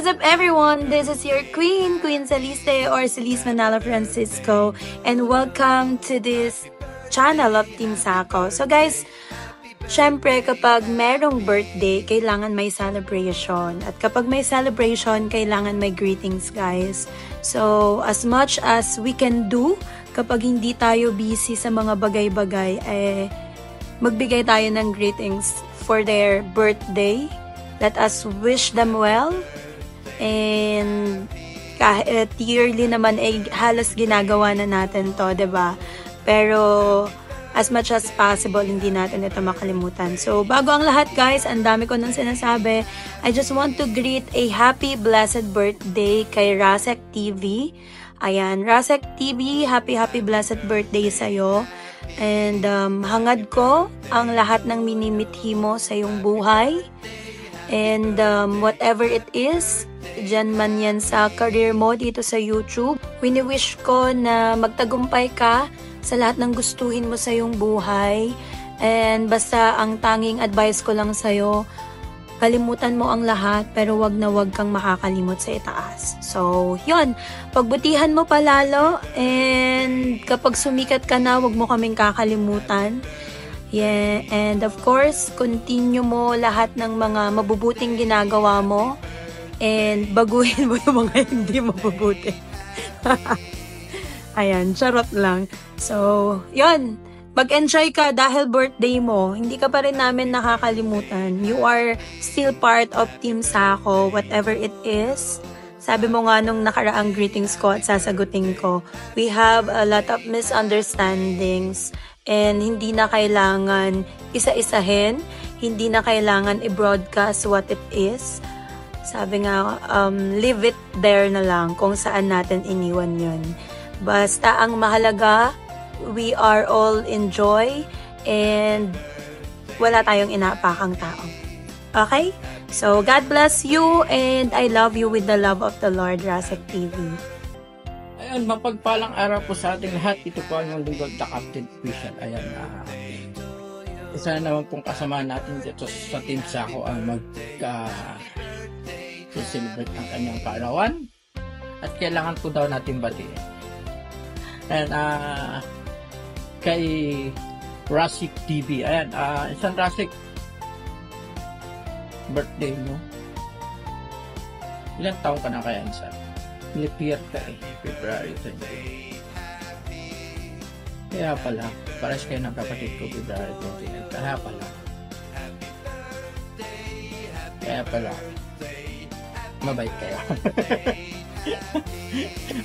up everyone? This is your Queen Celeste or Celeste Manalo Francisco, and welcome to this channel of Team Sako. So guys, syempre kapag merong birthday, kailangan may celebration. At kapag may celebration, kailangan may greetings guys. So as much as we can do, kapag hindi tayo busy sa mga bagay-bagay, magbigay tayo ng greetings for their birthday. Let us wish them well. And kahit yearly naman halos ginagawa na natin to, 'di ba? Pero as much as possible hindi natin ito makalimutan. So bago ang lahat guys, ang dami ko nang sinasabi. I just want to greet a happy blessed birthday kay Rasek TV. Ayan, Rasek TV, happy blessed birthday sa iyo. And hangad ko ang lahat ng minimithi mo sa iyong buhay. And whatever it is, dyan man yan sa career mo dito sa YouTube, wini-wish ko na magtagumpay ka sa lahat ng gustuhin mo sa iyong buhay. And basta ang tanging advice ko lang sa'yo, kalimutan mo ang lahat pero wag na wag kang makakalimot sa itaas. So, yun. Pagbutihan mo palalo and kapag sumikat ka na, wag mo kaming kakalimutan. Yeah, and of course, continue mo lahat ng mga mabubuting ginagawa mo and baguhin mo yung mga hindi mabubuti. Ayan, charot lang. So, yun. Mag-enjoy ka dahil birthday mo. Hindi ka pa rin namin nakakalimutan. You are still part of Team Sako, whatever it is. Sabi mo nga nung nakaraang greetings ko at sasagutin ko, we have a lot of misunderstandings. And hindi na kailangan isa-isahin, hindi na kailangan i-broadcast what it is. Sabi nga, leave it there na lang kung saan natin iniwan yun. Basta ang mahalaga, we are all enjoy and wala tayong inaapakang tao. Okay? So, God bless you and I love you with the love of the Lord, Rasek TV. Ayan, mapagpalang araw po sa ating lahat. Ito po ang lingkod, the Captain Official. Ayan, isa na naman pong kasama natin dito sa Team Sako ang celebrate ang kanyang kaarawan. At kailangan po daw natin batiin. And kay Rasek TV. Ayan, isang Rasek birthday mo. Ilang taong ka na kaya insan? Lipir ka February 20. Kaya pala, pares kayo ng kapatid ko February 29. Kaya pala, mabait kayo.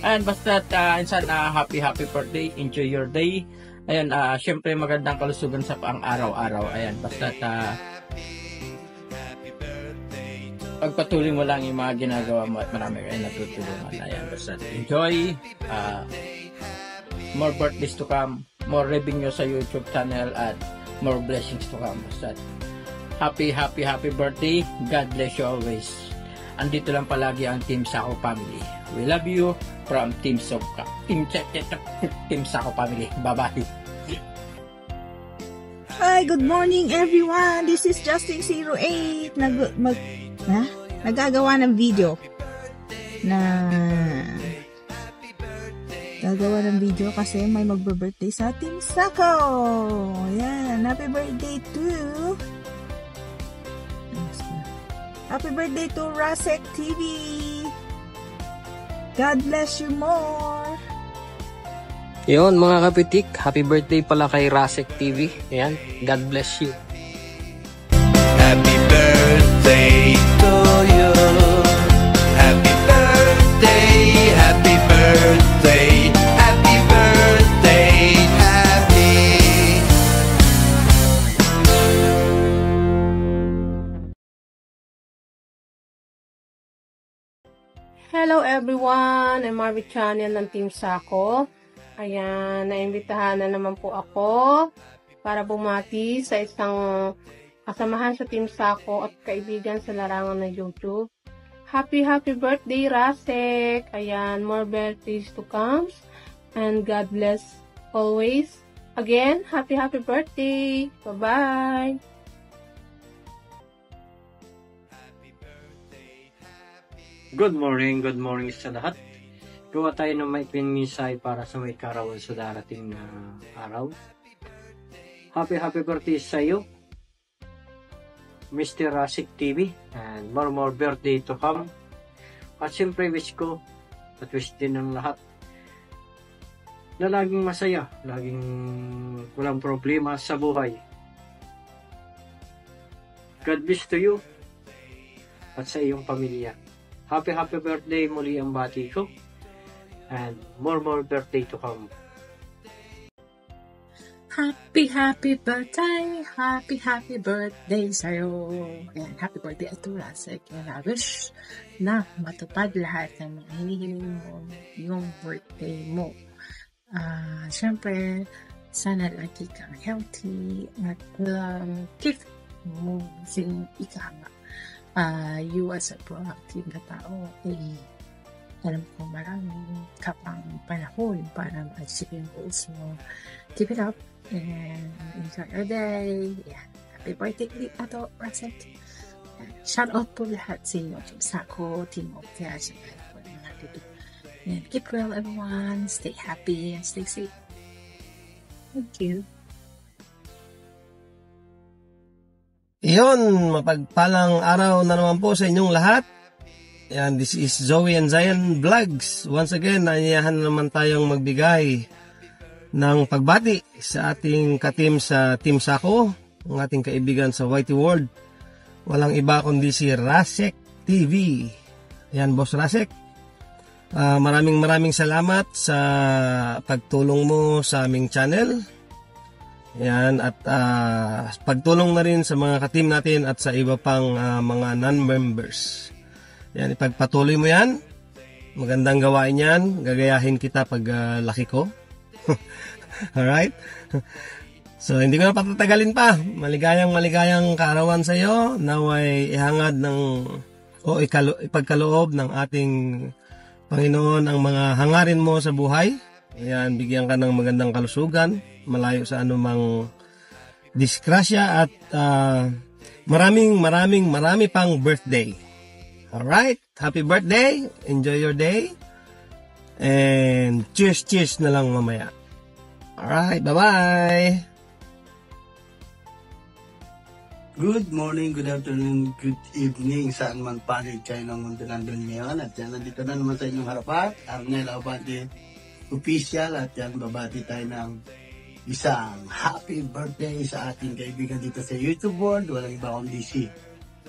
Ayan, basta insan, happy birthday, enjoy your day. Ayan, syempre magandang kalusugan sa pang araw-araw. Ayan, basta pagpatuloy mo lang yung mga ginagawa mo at marami kayo natutulungan. Ayan, basta enjoy. More birthdays to come, more revenue sa YouTube channel at more blessings to come. Basta happy birthday. God bless you always. Andito lang palagi ang Team Sako family. We love you from Team Sako family. Bye-bye. Hi, good morning everyone. This is Justin08. Nagagawa ng video kasi may magbe-birthday sa Team Sako. Yan, happy birthday to Rasek TV. God bless you more. Yun mga kapitik, happy birthday pala kay Rasek TV. Ayan, God bless you. Happy birthday to you. Happy birthday, happy birthday, happy birthday, happy. Hello everyone, I'm Marvy Channel ng Team Sako. Ayan, naimbitahan na naman po ako para bumati sa isang kasamahan sa Team Sako at kaibigan sa larangan ng YouTube. Happy birthday, Rasek! Ayan, more birthdays to come. And God bless always. Again, happy birthday! Bye-bye! Good morning sa lahat. Gawa tayo ng maikling misay para sa may karawan sa darating na araw. Happy birthday sa iyo, Mr. Rasik TV, and more birthday to come. At siyempre wish ko at wish din ng lahat na laging masaya, laging walang problema sa buhay. God bless to you at sa iyong pamilya. Happy birthday muli ang bati ko, and more birthday to come. Happy birthday sa'yo. Ayan, happy birthday at Rasik. And I wish na matupad lahat ng mga hinihiling mo yung birthday mo. Siyempre, sana lagi kang healthy at keep mo sing ika nga. You as a proactive na tao, alam ko maraming kapang panahon para ma-achieve yung goals mo. Keep it up and enjoy your day. Yeah. Happy birthday ato, Rasik. Shout out po lahat sa inyo, Sako, Team of Kaya, and keep well everyone, stay happy and stay safe. Thank you. Iyon, mapagpalang araw na naman po sa inyong lahat. Yan, this is Zoe and Zion Vlogs. Once again, naanyayahan naman tayong magbigay ng pagbati sa ating ka-team sa Team Sako, ang ating kaibigan sa YT World. Walang iba kundi si Rasik TV. Yan, Boss Rasik. Maraming salamat sa pagtulong mo sa aming channel. Yan, at pagtulong na rin sa mga ka-team natin at sa iba pang mga non-members. Yan, ipagpatuloy mo yan. Magandang gawain yan. Gagayahin kita pag laki ko. Alright? So, hindi ko na patatagalin pa. Maligayang kaarawan sa iyo. Naway ihangad ipagkaloob ng ating Panginoon ang mga hangarin mo sa buhay. Ayan, bigyan ka ng magandang kalusugan. Malayo sa anumang disgrasya at marami pang birthday. Alright, happy birthday, enjoy your day, and cheers na lang mamaya. Alright, bye-bye! Good morning, good afternoon, good evening, saan man panig kayo ng mundo nandun ngayon. At yan, nandito na naman sa inyong harapan, Arnel Abante Official, at yan, babati tayo ng isang happy birthday sa ating kaibigan dito sa YouTube world. Walang iba kundi si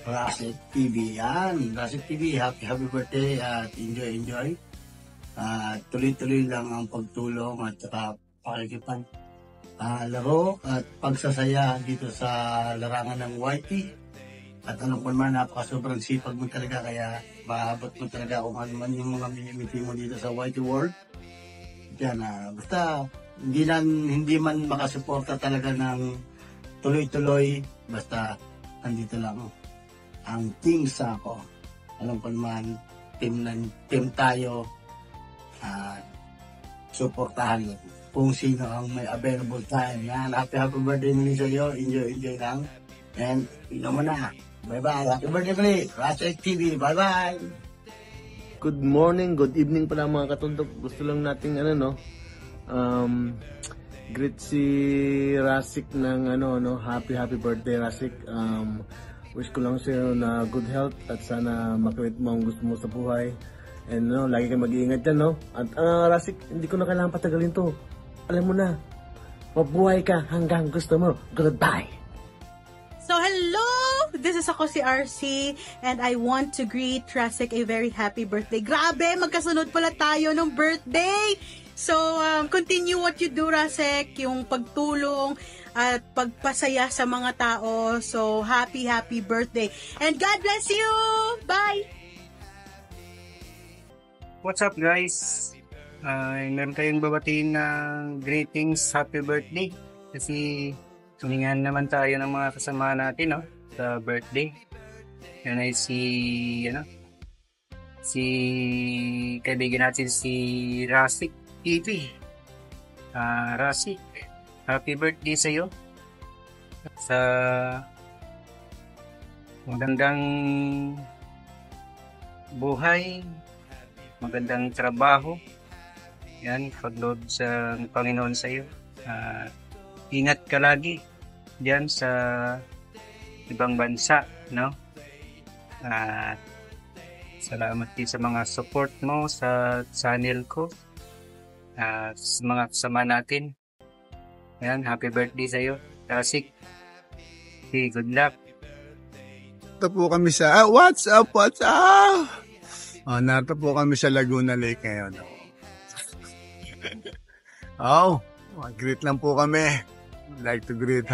Rasik TV. Yan, Rasik TV, happy birthday at enjoy. Tuloy-tuloy lang ang pagtulong at saka pakikipag laro at pagsasaya dito sa larangan ng YT. At alam ko naman, sobrang sipag mo talaga, kaya maabot mo talaga kung ano man yung mga minimiti mo dito sa YT world. Yan, basta hindi man makasuporta talaga ng tuloy-tuloy, basta nandito lang ang Team Sako. Alam ko naman, team tayo, suportahan mo kung sino ang may available time. Yan, happy birthday muli sa iyo, enjoy lang, and ino mo na, bye bye, happy birthday muli, Rasik TV, bye bye. Good morning, good evening pala mga katundok. Gusto lang nating greet si Rasik ng happy birthday Rasik. Wish ko lang sa'yo na good health at sana makawit mo ang gusto mo sa buhay. And lagi kang mag-iingat dyan, no? At Rasik, hindi ko na kailangan patagalin to. Alam mo na, mabuhay ka hanggang gusto mo. Goodbye! So hello! This is ako si RC and I want to greet Rasik a very happy birthday. Grabe, magkasunod pala tayo ng birthday! So, continue what you do, Rasik, yung pagtulong at pagpasaya sa mga tao. So, happy birthday. And God bless you! Bye! What's up, guys? Meron tayong babatiin ng greetings, happy birthday. Kasi, tulingan naman tayo ng mga kasama natin, no? Sa birthday. Yan ay si kaibigan natin si Rasik TV. Rasik, happy birthday sa iyo. Sa magandang buhay, magandang trabaho. Yan, paglob sa Panginoon sa iyo. Ingat ka lagi diyan sa ibang bansa, no? At salamat din sa mga support mo sa channel ko. Sa mga kasama natin. Ayan, happy birthday sa iyo, Rasik. Okay, good luck. Narito po kami sa, what's up? Narito po kami sa Laguna Lake ngayon. Greet lang po kami. Like to greet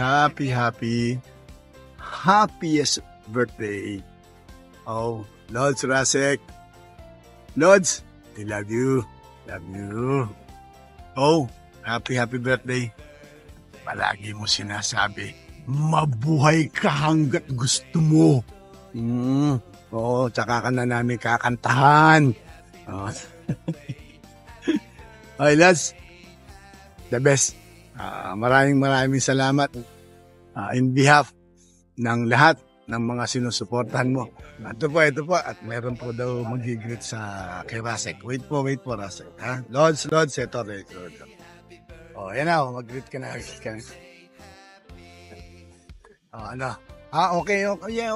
happiest birthday. Lods Rasek. Lods, I love you. Love you. Happy birthday. Palagi mo sinasabi, mabuhay ka hanggat gusto mo. Tsaka ka na namin kakantahan. Okay, lads. The best. Maraming salamat in behalf ng lahat ng mga sinusuportahan mo. Ito po. At meron po daw mag-greet sa kay Rasek. Wait po, Rasek. Ha? Lods, ito. Yan na, mag-greet ka na. Okay. Yeah,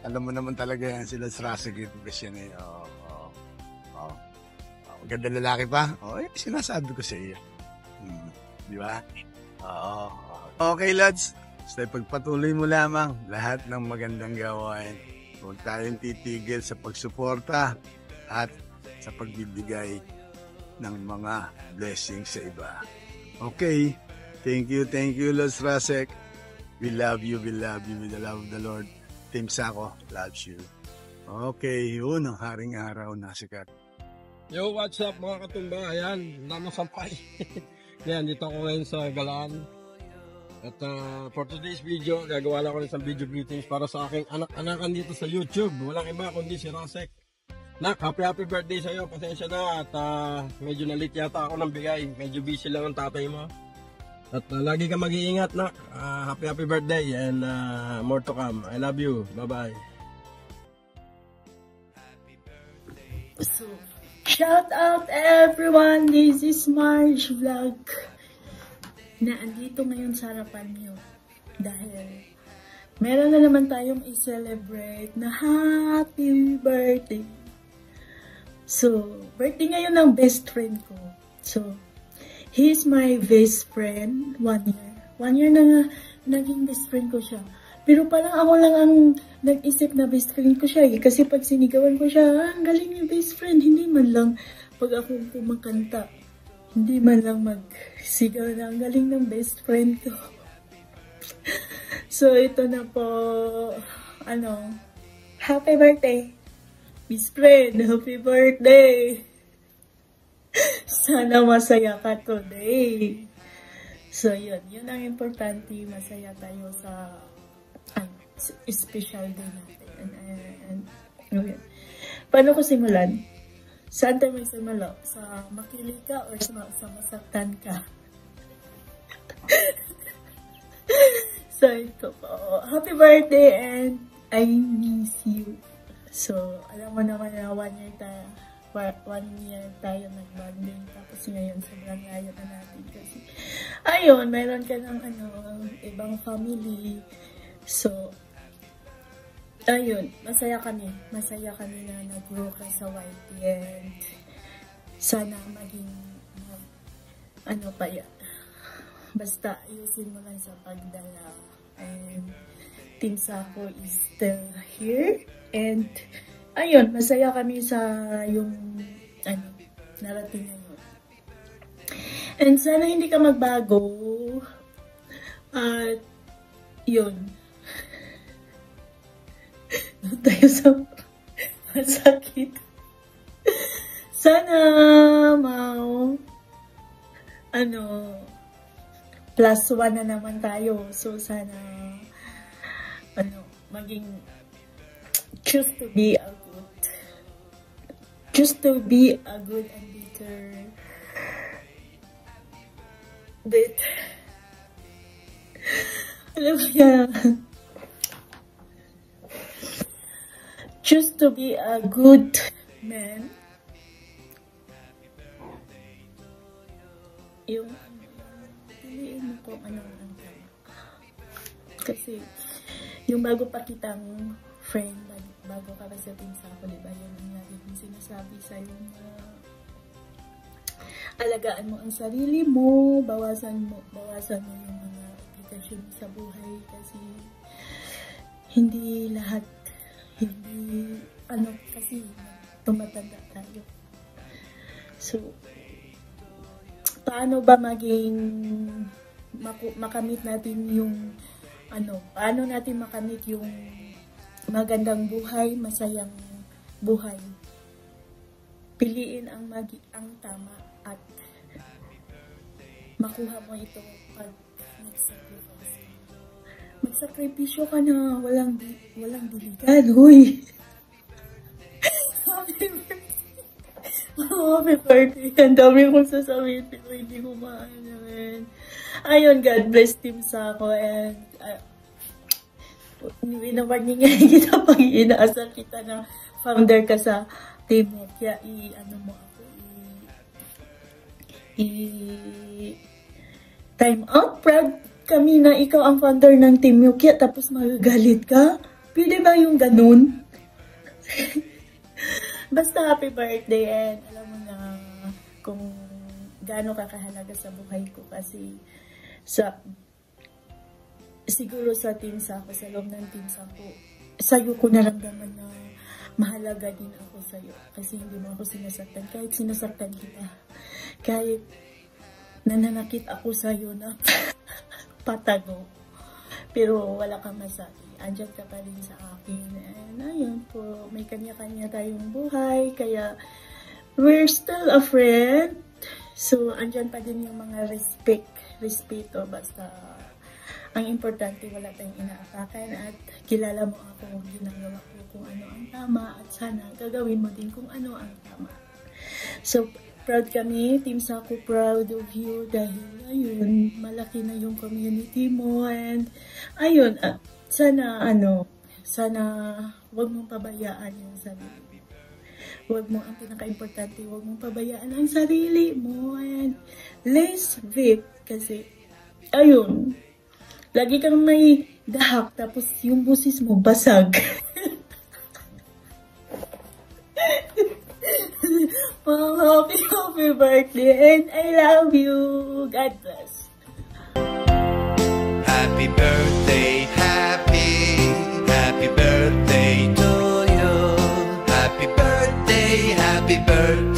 alam mo naman talaga yan sila sa Rasek. Yan eh. Ganda lalaki pa. Sinasabi ko sa iyo. Di ba? Okay, lads. Basta pagpatuloy mo lamang lahat ng magandang gawain. Huwag tayong titigil sa pagsuporta at sa pagbibigay ng mga blessings sa iba. Okay. Thank you, Lods Rasek. We love you with the love of the Lord. Team Sako loves you. Okay, yun ang haring araw na sikat. Yo, what's up mga katumba? Ayan, namasampay. Yan, dito ako ngayon sa Galaan. At for today's video, gagawa lang ako ng isang video greetings para sa aking anak-anakan dito sa YouTube. Walang iba kundi si Rasek. Nak, happy birthday sa'yo. Pasensya na at medyo nalit yata ako ng bigay. Medyo busy lang ang tatay mo. At lagi ka mag-iingat, nak. Happy birthday and more to come. I love you. Bye-bye. So, shout out everyone! This is Marge Vlog. Na andito ngayon sa harapan niyo. Dahil meron na naman tayong i-celebrate na happy birthday. So, birthday ngayon ng best friend ko. So, he's my best friend. 1 year. 1 year na nga naging best friend ko siya. Pero parang ako lang ang nag-isip na best friend ko siya. Kasi pag sinigawan ko siya, ang galing yung best friend. Hindi man lang pag ako kumakanta. Hindi man lang magsigaw na ang galing ng best friend ko. So, ito na po. Happy birthday. Best friend, happy birthday. Sana masaya ka today. So, yun ang importante. Masaya tayo sa special day natin. Okay. Paano ko simulan? Saan tayo may simula? Sa makilig ka or sa masaktan ka? So, ito po. Happy birthday and I miss you. So, alam mo naman na 1 year tayo nag-bonding. Tapos ngayon, sobrang layo na natin kasi. Ayun, meron ka ng ibang family. So, ayun, masaya kami. Masaya kami na nag-grow ka sa YT and sana maging pa yan. Basta, ayusin mo lang sa pagdala. And Team Sako is still here. And, ayun, masaya kami sa yung, narating ngayon. And sana hindi ka magbago. At, yun. Tayo sa masakit. Sana, plus 1 na naman tayo. So, sana, maging choose to be a good and better alam mo yan, choose to be a good man. Yung piliin mo kung ano ang tama. Kasi yung bago pa kitang friend, bago ka ba sa team Sako, diba? Yan ang lagi kong sinasabi sa'yo na alagaan mo ang sarili mo, bawasan mo yung mga obligasyon mo sa buhay kasi hindi lahat, kasi tumatanda tayo. So, paano ba makamit natin yung, paano natin makamit yung magandang buhay, masayang buhay? Piliin ang tama at makuha mo ito pag magsakripisyo ka na, walang diligan, huy. Happy birthday. Ang dami kong sasabihin, pero hindi ko maanamin. Ayun, God bless Team Sako, and winawarningan kita pag inaasal kita na founder ka sa team mo. Kaya time out. Proud kami na ikaw ang founder ng Team Yukia, tapos magagalit ka? Pwede ba yung ganun? Basta happy birthday, and alam mo na kung gaano ka kahalaga sa buhay ko kasi siguro sa Team Sako, sa loob ng Team Sako, sa'yo ko naramdaman na mahalaga din ako sa'yo kasi hindi mo ako sinasaktan. Kahit sinasaktan kita, kahit nananakit ako sa'yo na patago, pero wala kang masabi, andyan ka pa rin sa akin. And ayun po, may kanya-kanya tayong buhay, kaya we're still a friend. So andyan pa din yung mga respeto, basta ang importante wala tayong inaatakan at kilala mo ako, ginagawa ko kung ano ang tama at sana gagawin mo din kung ano ang tama. So proud kami, Team Sako, proud of you dahil ayun, malaki na yung community mo, and ayun, sana wag mong pabayaan yung sarili mo. Wag mo, ang pinaka-importante, wag mong pabayaan ang sarili mo, and let's vape kasi ayun, lagi kang may dahak tapos yung busis mo basag. Happy birthday, and I love you. God bless. Happy birthday, happy birthday to you. Happy birthday, happy birthday.